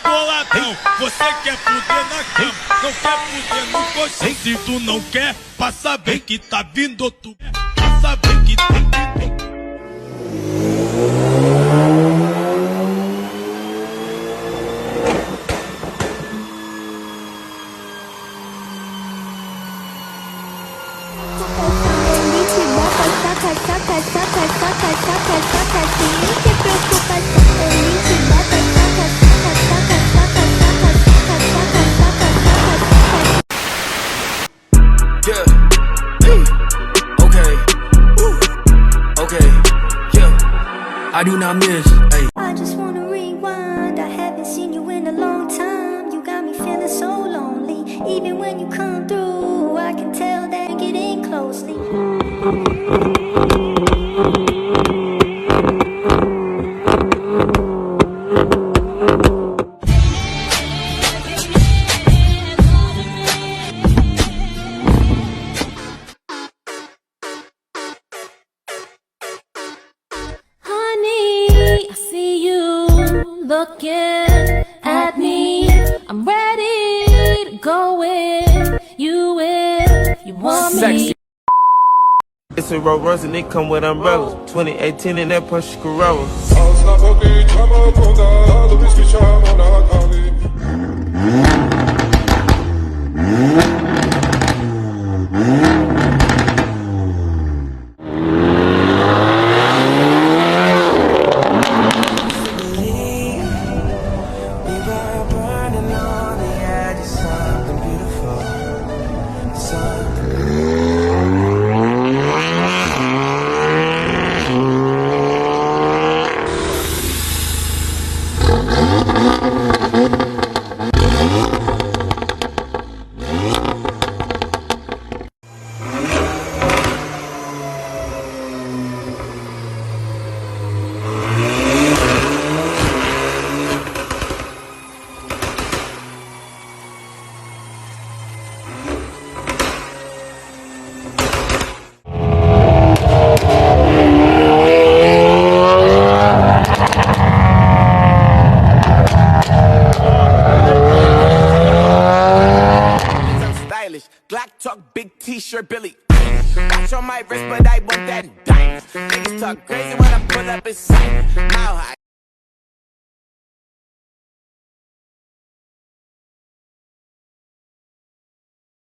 Fala boladão, você quer fuder na cama, não quer fuder no colchão. Se tu não quer, passa bem que tá vindo outro. Passa bem que tem que. I do not miss. Ay. I just wanna rewind. I haven't seen you in a long time. You got me feeling so lonely. Even when you come through, I can tell that you get in closely. I see you looking at me. I'm ready to go in. You in, you want me. Sexy. It's a road runs and they come with umbrellas. 2018 and that push Corolla. Glock talk, big t-shirt, Billy. Watch on my wrist, but I want that dime. Niggas talk crazy when I pull up in sight. Mile high.